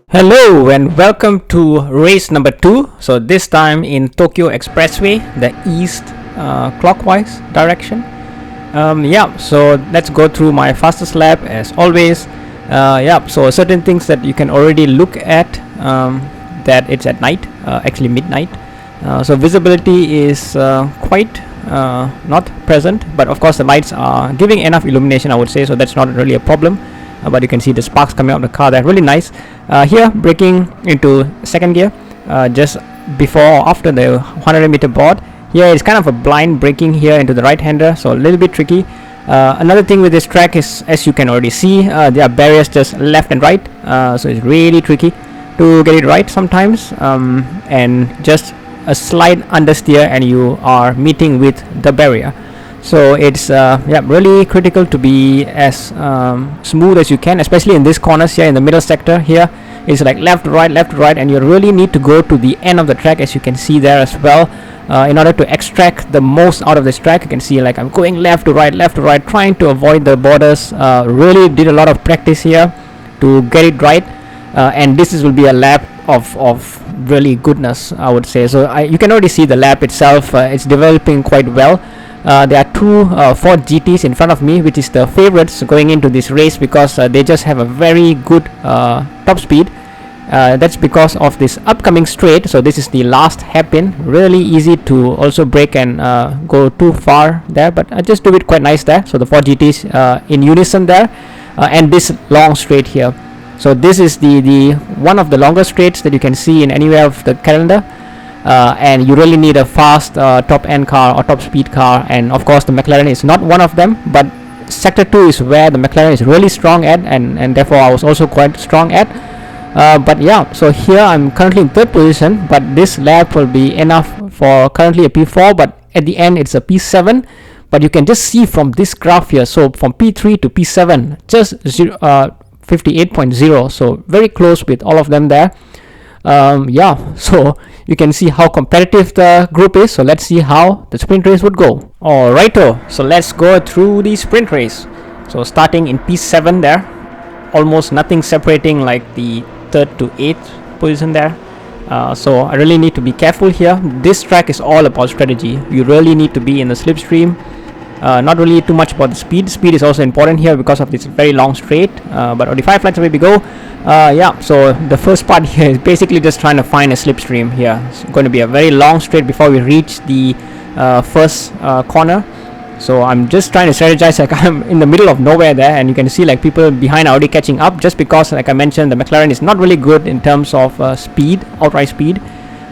Hello and welcome to race number 2. So this time in Tokyo Expressway, the east clockwise direction. So let's go through my fastest lap as always. So certain things that you can already look at, that it's at night, actually midnight. So visibility is quite not present, but of course the lights are giving enough illumination, I would say, so that's not really a problem. But you can see the sparks coming out of the car. They're really nice. Here braking into second gear, just before or after the 100-meter board. Here it's kind of a blind braking here into the right hander, so a little bit tricky. Another thing with this track is, as you can already see, there are barriers just left and right, so it's really tricky to get it right sometimes, and just a slight understeer and you are meeting with the barrier. So it's really critical to be as smooth as you can, especially in these corners here in the middle sector. Here it's like left to right, and you really need to go to the end of the track, as you can see there as well, in order to extract the most out of this track. You can see like I'm going left to right, trying to avoid the borders. Really did a lot of practice here to get it right, and this will be a lap of really goodness, I would say. So you can already see the lap itself, it's developing quite well. There are two Ford GTs in front of me, which is the favorites going into this race, because they just have a very good top speed. That's because of this upcoming straight. So this is the last hairpin. Really easy to also brake and go too far there, but I just do it quite nice there. So the Ford GTs in unison there, and this long straight here. So this is the one of the longer straights that you can see in anywhere of the calendar. And you really need a fast top end car or top speed car, and of course the McLaren is not one of them, but sector 2 is where the McLaren is really strong at, and therefore I was also quite strong at. But yeah, so here I'm currently in third position, but this lap will be enough for currently a P4, but at the end it's a P7. But you can just see from this graph here, so from P3 to P7 just 58.0, so very close with all of them there. So you can see how competitive the group is. So let's see how the sprint race would go. Alrighto, so let's go through the sprint race. So starting in P7 there, almost nothing separating like the 3rd to 8th position there. So I really need to be careful here. This track is all about strategy. You really need to be in the slipstream. Not really too much about the speed. Speed is also important here because of this very long straight, but only 5 flights away we go. So the first part here is basically just trying to find a slipstream here. It's going to be a very long straight before we reach the first corner. So I'm just trying to strategize, like I'm in the middle of nowhere there, and you can see like people behind are already catching up, just because, like I mentioned, the McLaren is not really good in terms of speed, outright speed.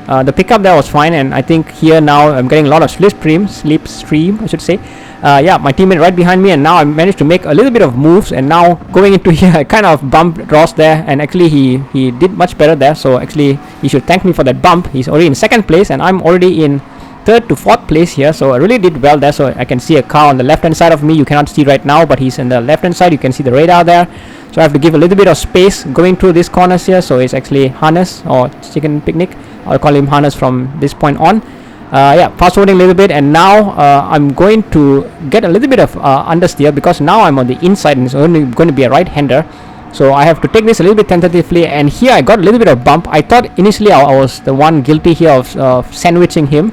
The pickup there was fine, and I think here now I'm getting a lot of slipstream I should say. My teammate right behind me, and now I managed to make a little bit of moves, and now going into here I kind of bumped Ross there, and actually he did much better there, so actually he should thank me for that bump. He's already in second place and I'm already in 3rd to 4th place here, so I really did well there. So I can see a car on the left hand side of me. You cannot see right now, but he's in the left hand side. You can see the radar there, so I have to give a little bit of space going through these corners here. So it's actually Harness or Chicken Picnic, I'll call him Harness from this point on. Fast forwarding a little bit, and now I'm going to get a little bit of understeer, because now I'm on the inside and it's only going to be a right hander. So I have to take this a little bit tentatively, and here I got a little bit of bump. I thought initially I was the one guilty here of sandwiching him,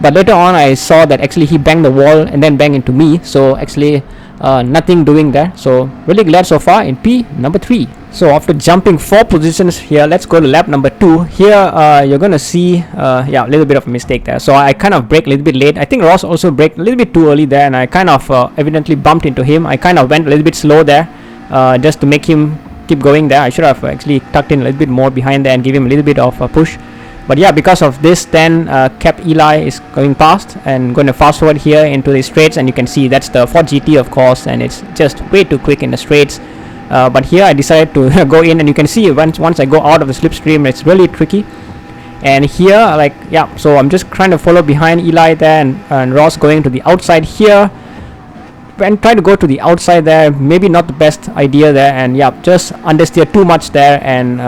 but later on I saw that actually he banged the wall and then banged into me. So actually nothing doing there. So really glad so far in P number 3. So after jumping 4 positions here, let's go to lap number 2. Here you're gonna see a little bit of a mistake there. So I kind of brake a little bit late. I think Ross also braked a little bit too early there, and I kind of evidently bumped into him. I kind of went a little bit slow there, just to make him keep going there. I should have actually tucked in a little bit more behind there and give him a little bit of a push. But yeah, because of this, then Cap Eli is going past and going to fast forward here into the straights, and you can see that's the Ford GT, of course, and it's just way too quick in the straights. But here I decided to go in, and you can see once I go out of the slipstream, it's really tricky. And here, so I'm just trying to follow behind Eli there, and Ross going to the outside here. When trying to go to the outside there, maybe not the best idea there, and just understeer too much there, and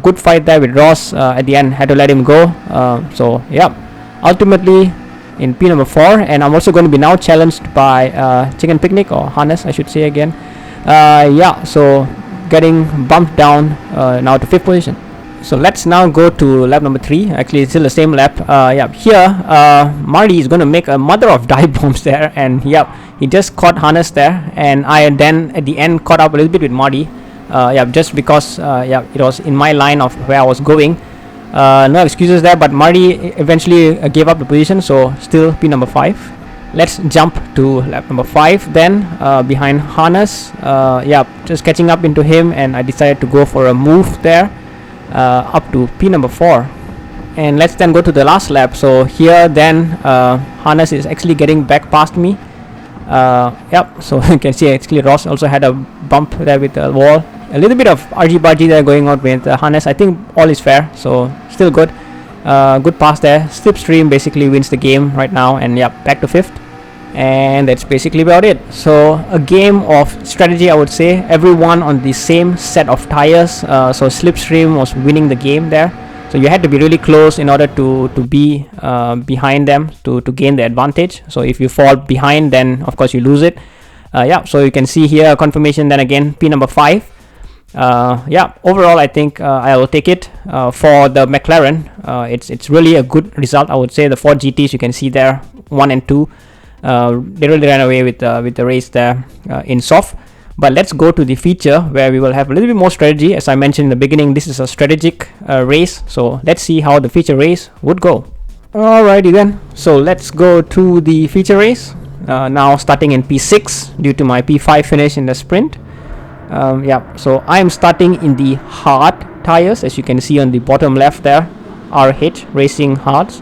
good fight there with Ross. At the end, had to let him go. Ultimately in P number 4, and I'm also going to be now challenged by Chicken Picnic, or Harness I should say again. So getting bumped down now to 5th position. So let's now go to lap number 3. Actually, it's still the same lap. Yeah, here Marty is going to make a mother of dive bombs there, and yeah, he just caught harness there, and I then at the end caught up a little bit with Marty. Yeah, just because yeah, it was in my line of where I was going. No excuses there, but Marty eventually gave up the position, so still P number 5. Let's jump to lap number 5 then, behind harness. Yeah, just catching up into him, and I decided to go for a move there. Up to P number 4, and let's then go to the last lap. So here then harness is actually getting back past me. Yep, so you can see actually Ross also had a bump there with the wall, a little bit of argy-bargy there going on with harness. I think all is fair, so still good. Good pass there. Slipstream basically wins the game right now, and yeah, back to 5th. And that's basically about it. So a game of strategy, I would say. Everyone on the same set of tires, so Slipstream was winning the game there, so you had to be really close in order to be behind them to gain the advantage. So if you fall behind, then of course you lose it. Yeah, so you can see here a confirmation then again, P number 5. Yeah, overall I think I will take it for the McLaren. It's really a good result, I would say. The Ford GTs, you can see there 1 and 2, they really ran away with the race there in soft. But let's go to the feature where we will have a little bit more strategy. As I mentioned in the beginning, this is a strategic race, so let's see how the feature race would go. Alrighty then, so let's go to the feature race. Now starting in P6 due to my P5 finish in the sprint. Yeah, so I am starting in the hard tires, as you can see on the bottom left there, RH Racing Hards.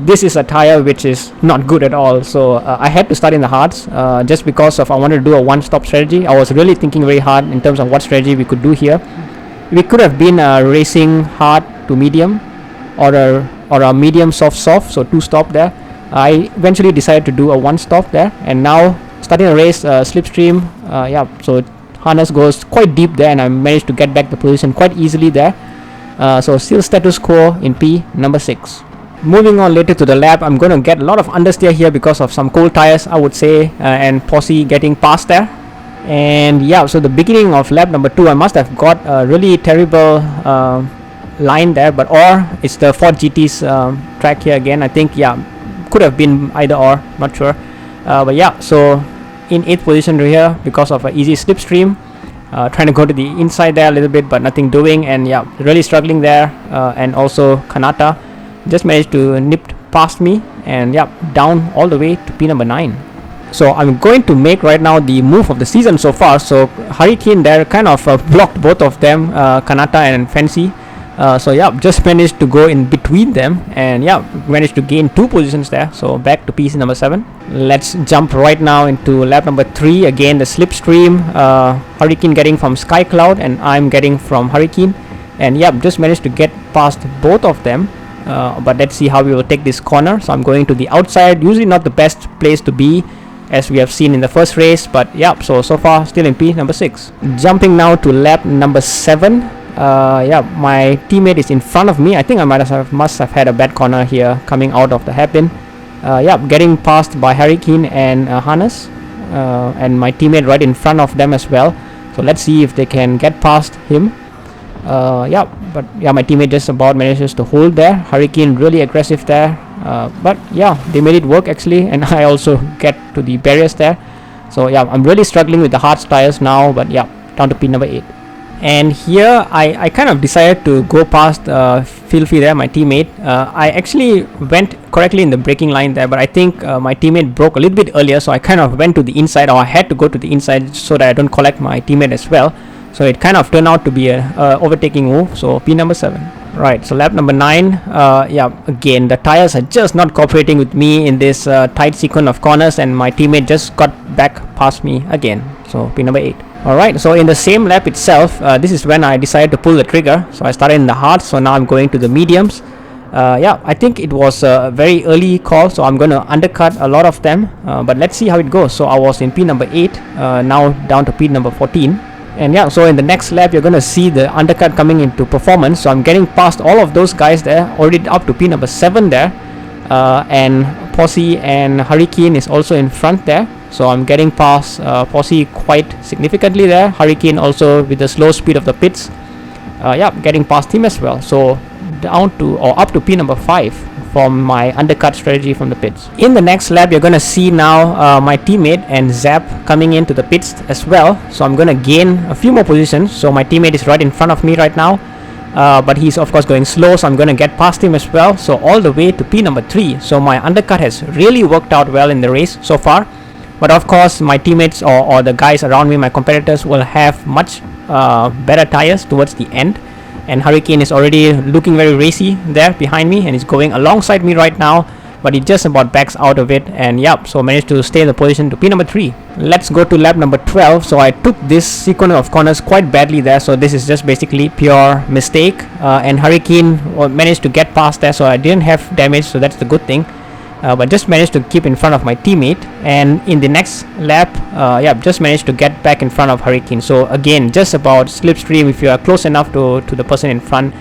This is a tire which is not good at all, so I had to start in the hards just because of I wanted to do a one-stop strategy. I was really thinking very hard in terms of what strategy we could do here. We could have been racing hard to medium, or a medium soft, so 2-stop there. I eventually decided to do a 1-stop there, and now starting a race slipstream. Yeah, so harness goes quite deep there, and I managed to get back the position quite easily there. So still status quo in P number 6. Moving on later to the lap, I'm going to get a lot of understeer here because of some cold tires, I would say, and Posse getting past there. And yeah, so the beginning of lap number 2, I must have got a really terrible line there, but or it's the Ford GT's track here again. I think, yeah, could have been either or, not sure. But yeah, so in 8th position here because of an easy slipstream. Trying to go to the inside there a little bit, but nothing doing, and yeah, really struggling there. And also Kanata just managed to nip past me, and yeah, down all the way to P number 9. So I'm going to make right now the move of the season so far. So Hurricane there kind of blocked both of them, Kanata and Fancy. So yeah, just managed to go in between them, and yeah, managed to gain 2 positions there. So back to PC number 7. Let's jump right now into lap number 3. Again, the slipstream. Hurricane getting from Sky Cloud, and I'm getting from Hurricane. And yeah, just managed to get past both of them. But let's see how we will take this corner. So I'm going to the outside. Usually not the best place to be, as we have seen in the first race. But yeah, so far still in P number 6. Jumping now to lap number 7. Yeah, my teammate is in front of me. I think I must have had a bad corner here coming out of the hairpin. Yeah, getting passed by Hurricane and Harness, and my teammate right in front of them as well. So let's see if they can get past him. Yeah, but yeah, my teammate just about manages to hold there. Hurricane really aggressive there, but yeah, they made it work actually, and I also get to the barriers there. So yeah, I'm really struggling with the hard tires now, but yeah, down to P number 8. And here I kind of decided to go past Filthy there, my teammate. I actually went correctly in the braking line there, but I think my teammate broke a little bit earlier, so I kind of went to the inside, or I had to go to the inside so that I don't collect my teammate as well. So it kind of turned out to be a overtaking move. So P number 7. Right, so lap number 9. Yeah, again the tires are just not cooperating with me in this tight sequence of corners, and my teammate just got back past me again. So P number 8. Alright, so in the same lap itself, this is when I decided to pull the trigger. So I started in the hards, so now I'm going to the mediums. Yeah, I think it was a very early call, so I'm going to undercut a lot of them, but let's see how it goes. So I was in P number 8, now down to P number 14. And yeah, so in the next lap you're going to see the undercut coming into performance. So I'm getting past all of those guys there, already up to P number 7 there, and Posse and Hurricane is also in front there. So I'm getting past Posse quite significantly there. Hurricane also with the slow speed of the pits. Yeah, getting past him as well. So down to or up to P number 5 from my undercut strategy from the pits. In the next lap, you're gonna see now my teammate and Zap coming into the pits as well. So I'm gonna gain a few more positions. So my teammate is right in front of me right now, but he's of course going slow, so I'm gonna get past him as well. So all the way to P number 3. So my undercut has really worked out well in the race so far. But of course, my teammates or the guys around me, my competitors, will have much better tires towards the end. And Hurricane is already looking very racy there behind me, and he's going alongside me right now, but he just about backs out of it, and yep, so managed to stay in the position to P number 3. Let's go to lap number 12. So I took this sequence of corners quite badly there, so this is just basically pure mistake, and Hurricane managed to get past there, so I didn't have damage, so that's the good thing. But just managed to keep in front of my teammate, and in the next lap, yeah, just managed to get back in front of Hurricane. So again, just about slipstream. If you are close enough to the person in front,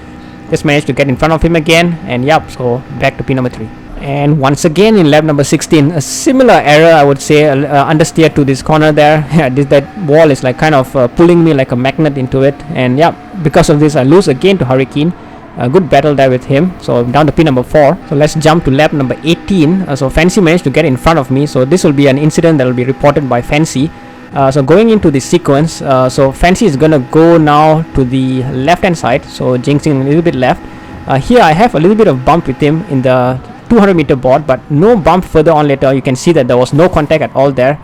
just managed to get in front of him again, and yep, so back to P number 3. And once again in lap number 16, a similar error, I would say, understeer to this corner there. That wall is like kind of pulling me like a magnet into it, and yeah, because of this I lose again to Hurricane. A good battle there with him. So down to P number 4. So let's jump to lap number 18. So Fancy managed to get in front of me, so this will be an incident that will be reported by Fancy. So going into this sequence, so Fancy is gonna go now to the left hand side, so jinxing a little bit left. Here I have a little bit of bump with him in the 200 meter board, but no bump further on later. You can see that there was no contact at all there.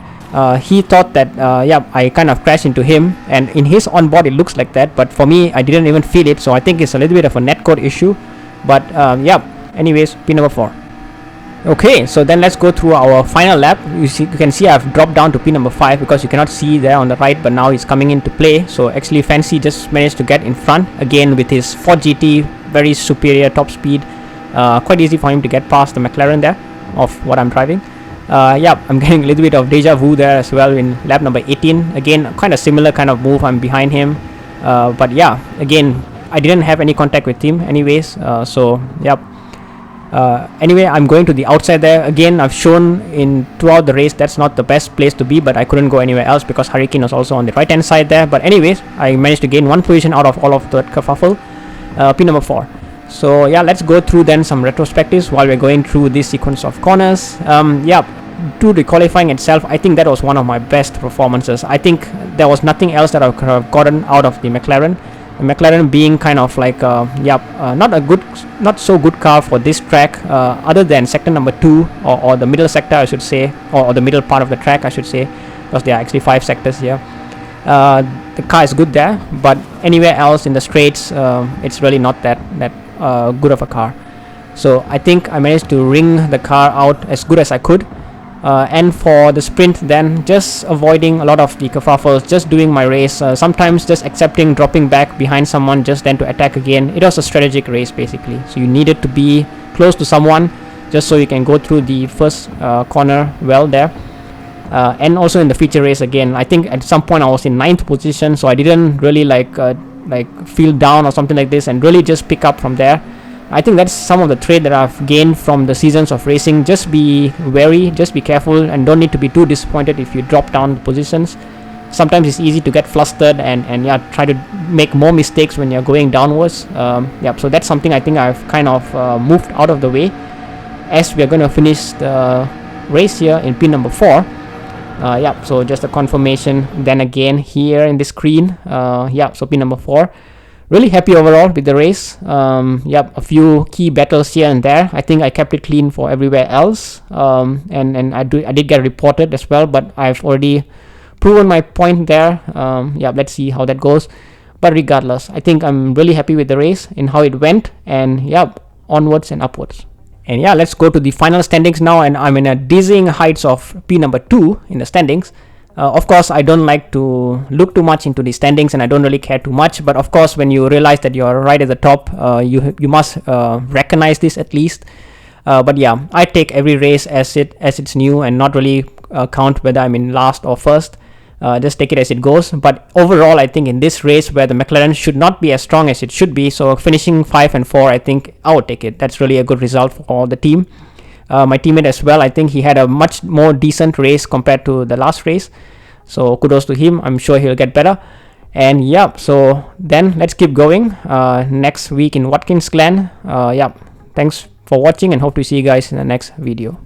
He thought that yeah, I kind of crashed into him, and in his onboard it looks like that, but for me I didn't even feel it, so I think it's a little bit of a netcode issue. But yeah, anyways, P number 4. Okay, so then let's go through our final lap. You can see I've dropped down to P number 5 because you cannot see there on the right, but now he's coming into play. So actually Fancy just managed to get in front again with his Ford GT, very superior top speed. Quite easy for him to get past the McLaren there of what I'm driving. Yeah, I'm getting a little bit of deja vu there as well in lap number 18. Again, kind of similar kind of move. I'm behind him, but yeah, again, I didn't have any contact with him anyways, so yep. Anyway, I'm going to the outside there. Again, I've shown in throughout the race that's not the best place to be, but I couldn't go anywhere else because Hurricane was also on the right hand side there. But anyways, I managed to gain one position out of all of that kerfuffle. P number 4. So yeah, let's go through then some retrospectives while we're going through this sequence of corners. Yeah, to the qualifying itself, I think that was one of my best performances. I think there was nothing else that I could have gotten out of the McLaren. The McLaren being kind of like not so good car for this track, other than sector number 2 or the middle sector, I should say, or the middle part of the track, I should say, because there are actually 5 sectors here. The car is good there, but anywhere else in the straights, it's really not that good of a car. So I think I managed to wring the car out as good as I could. And for the sprint then, just avoiding a lot of the kerfuffles, just doing my race, sometimes just accepting dropping back behind someone just then to attack again. It was a strategic race basically, so you needed to be close to someone just so you can go through the first corner well there. And also in the feature race again, I think at some point I was in 9th position, so I didn't really like feel down or something like this, and really just pick up from there. I think that's some of the trait that I've gained from the seasons of racing. Just be wary, just be careful, and don't need to be too disappointed if you drop down positions. Sometimes it's easy to get flustered and yeah, try to make more mistakes when you're going downwards. Yeah, so that's something I think I've kind of moved out of the way as we're going to finish the race here in pin number 4. Yeah, so just a confirmation then again here in the screen. Yeah, so pin number 4. Really happy overall with the race. Yeah, a few key battles here and there. I think I kept it clean for everywhere else. And I did get reported as well, but I've already proven my point there. Yeah, let's see how that goes. But regardless, I think I'm really happy with the race and how it went. And yeah, onwards and upwards. And yeah, let's go to the final standings now, and I'm in a dizzying heights of P number 2 in the standings. Of course, I don't like to look too much into the standings, and I don't really care too much. But of course, when you realize that you're right at the top, you must recognize this at least. But yeah, I take every race as it's new, and not really count whether I'm in last or first. Just take it as it goes. But overall, I think in this race where the McLaren should not be as strong as it should be, so finishing 5 and 4, I think I would take it. That's really a good result for the team. my teammate as well. I think he had a much more decent race compared to the last race. So kudos to him. I'm sure he'll get better. And yeah, so then let's keep going next week in Watkins Glen. Yeah, thanks for watching and hope to see you guys in the next video.